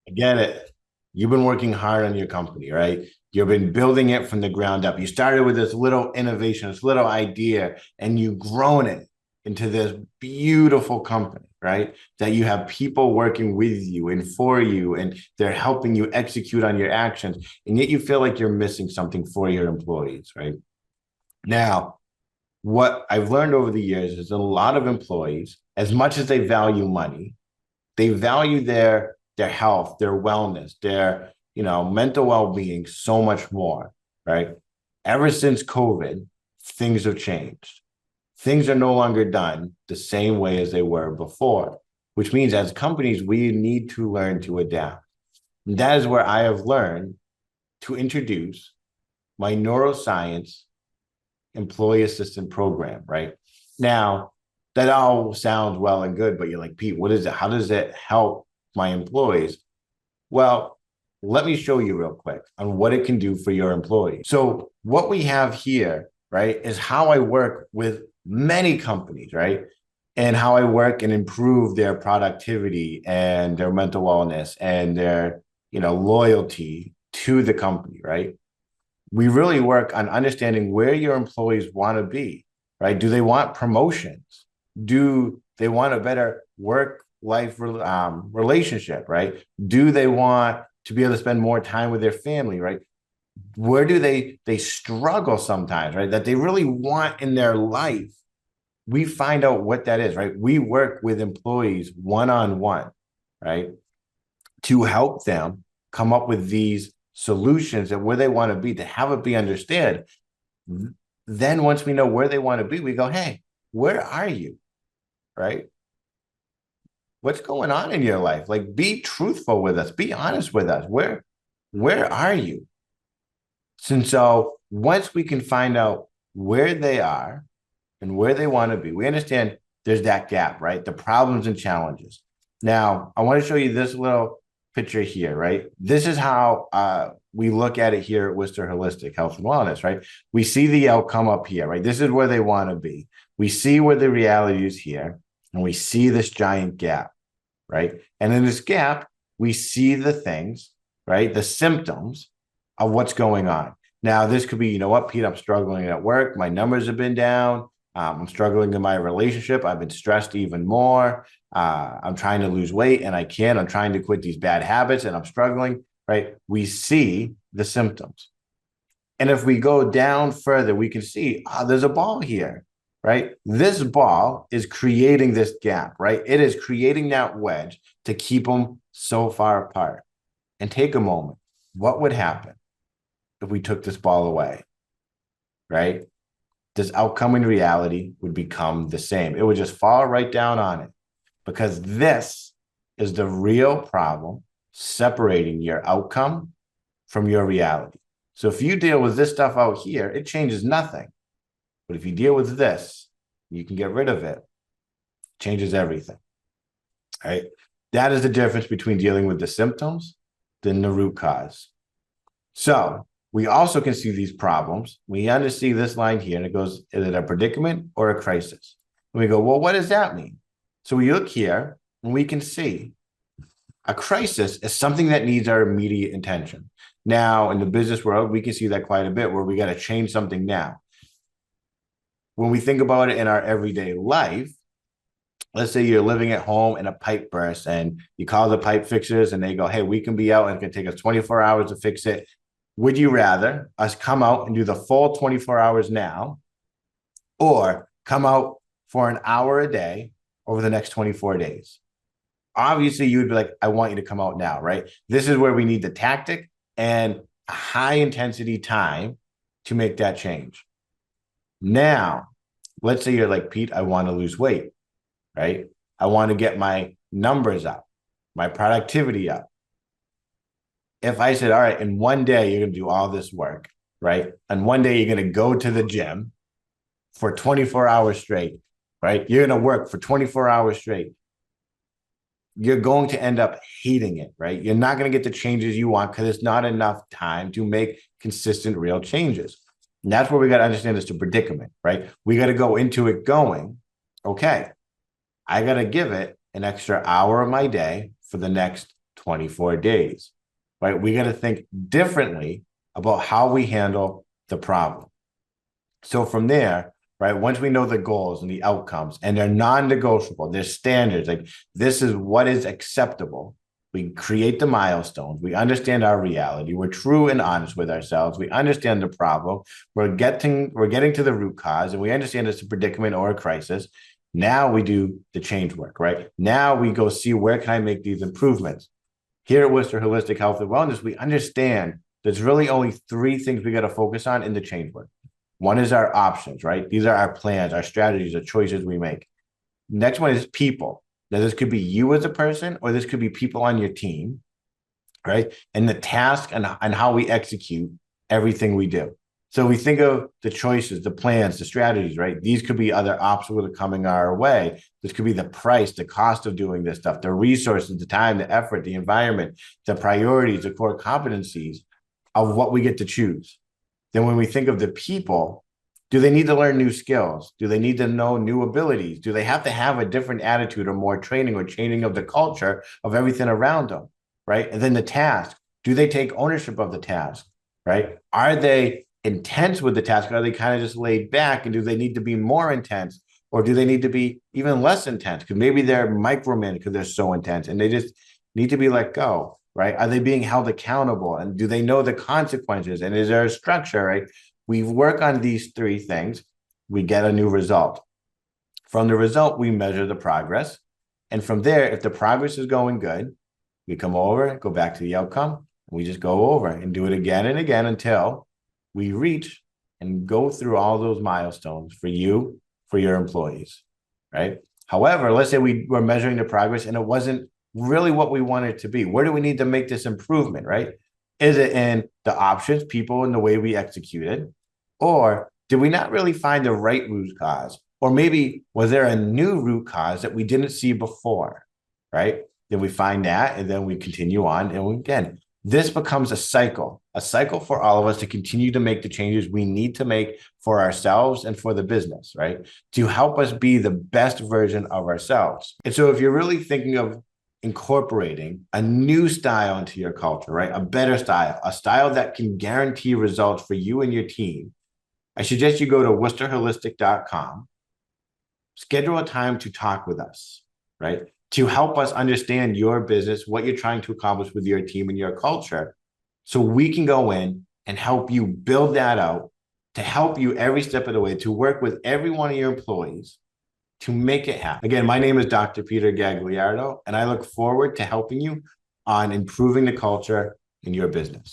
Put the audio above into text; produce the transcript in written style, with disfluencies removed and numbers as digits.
I get it. You've been working hard on your company, right? You've been building it from the ground up. You started with this little innovation, this little idea, and you've grown it into this beautiful company, right? That you have people working with you and for you, and they're helping you execute on your actions. And yet you feel like you're missing something for your employees, right? Now, what I've learned over the years is a lot of employees, as much as they value money, they value their health, their wellness, their mental well-being so much more, right? Ever since COVID, things have changed. Things are no longer done the same way as they were before, which means as companies, we need to learn to adapt. And that is where I have learned to introduce my neuroscience employee assistant program, right? Now, that all sounds well and good, but you're like, Pete, what is it? How does it help my employees? Well, let me show you real quick on what it can do for your employees. So, what we have here, right, is how I work with many companies, right? And how I work and improve their productivity and their mental wellness and their, loyalty to the company, right? We really work on understanding where your employees want to be, right? Do they want promotions? Do they want a better work life relationship, right? Do they want to be able to spend more time with their family, right? Where do they struggle sometimes, right? That they really want in their life. We find out what that is, right? We work with employees one-on-one, right? To help them come up with these solutions and where they want to be, to have it be understood. Then once we know where they want to be, we go, hey, where are you? Right? What's going on in your life? Like, be truthful with us, be honest with us. Where are you? And so once we can find out where they are and where they want to be, we understand there's that gap, right? The problems and challenges. Now, I want to show you this little picture here, right? This is how we look at it here at Worcester Holistic Health and Wellness, right? We see the outcome up here, right? This is where they want to be. We see where the reality is here, and we see this giant gap, right? And in this gap, we see the things, right? The symptoms of what's going on. Now, this could be, you know what, Pete, I'm struggling at work. My numbers have been down. I'm struggling in my relationship. I've been stressed even more. I'm trying to lose weight and I can't. I'm trying to quit these bad habits and I'm struggling, right? We see the symptoms. And if we go down further, we can see there's a ball here, right? This ball is creating this gap, right? It is creating that wedge to keep them so far apart. And take a moment. What would happen if we took this ball away, right? This outcome in reality would become the same. It would just fall right down on it because this is the real problem separating your outcome from your reality. So if you deal with this stuff out here, it changes nothing. But if you deal with this, you can get rid of it. It changes everything. Right? That is the difference between dealing with the symptoms than the root cause. So we also can see these problems. We understand this line here, and it goes, is it a predicament or a crisis? And we go, well, what does that mean? So we look here, and we can see a crisis is something that needs our immediate attention. Now, in the business world, we can see that quite a bit where we got to change something now. When we think about it in our everyday life, let's say you're living at home and a pipe bursts and you call the pipe fixers and they go, hey, we can be out and it can take us 24 hours to fix it. Would you rather us come out and do the full 24 hours now or come out for an hour a day over the next 24 days? Obviously, you would be like, I want you to come out now, right? This is where we need the tactic and a high intensity time to make that change. Now, let's say you're like, Pete, I want to lose weight, right? I want to get my numbers up, my productivity up. If I said, all right, in one day, you're going to do all this work, right? And one day you're going to go to the gym for 24 hours straight, right? You're going to work for 24 hours straight. You're going to end up hating it, right? You're not going to get the changes you want because it's not enough time to make consistent, real changes. And that's where we got to understand is the predicament, right? We got to go into it going, okay, I got to give it an extra hour of my day for the next 24 days, right? We got to think differently about how we handle the problem. So from there, right, once we know the goals and the outcomes and they're non-negotiable, they're standards, like this is what is acceptable. We create the milestones. We understand our reality. We're true and honest with ourselves. We understand the problem. We're getting to the root cause, and we understand it's a predicament or a crisis. Now we do the change work, right? Now we go see, where can I make these improvements? Here at Worcester Holistic Health and Wellness, we understand there's really only three things we got to focus on in the change work. One is our options, right? These are our plans, our strategies, the choices we make. Next one is people. Now, this could be you as a person, or this could be people on your team, right? And the task and how we execute everything we do. So we think of the choices, the plans, the strategies, right? These could be other obstacles that are coming our way. This could be the price, the cost of doing this stuff, the resources, the time, the effort, the environment, the priorities, the core competencies of what we get to choose. Then when we think of the people, do they need to learn new skills? Do they need to know new abilities? Do they have to have a different attitude or more training or changing of the culture of everything around them, right? And then the task, do they take ownership of the task, right? Are they intense with the task? Are they kind of just laid back? And do they need to be more intense? Or do they need to be even less intense? Because maybe they're micromanaged because they're so intense and they just need to be let go, right? Are they being held accountable? And do they know the consequences? And is there a structure, right? We work on these three things, we get a new result. From the result, we measure the progress. And from there, if the progress is going good, we come over, go back to the outcome, and we just go over and do it again and again until we reach and go through all those milestones for you, for your employees, right? However, let's say we were measuring the progress and it wasn't really what we wanted it to be. Where do we need to make this improvement, right? Is it in the options, people, and the way we executed? Or did we not really find the right root cause? Or maybe was there a new root cause that we didn't see before, right? Then we find that, and then we continue on. And again, this becomes a cycle for all of us to continue to make the changes we need to make for ourselves and for the business, right? To help us be the best version of ourselves. And so if you're really thinking of incorporating a new style into your culture, right? A better style, a style that can guarantee results for you and your team, I suggest you go to worcesterholistic.com, schedule a time to talk with us, right? To help us understand your business, what you're trying to accomplish with your team and your culture, so we can go in and help you build that out, to help you every step of the way, to work with every one of your employees to make it happen. Again, my name is Dr. Peter Gagliardo, and I look forward to helping you on improving the culture in your business.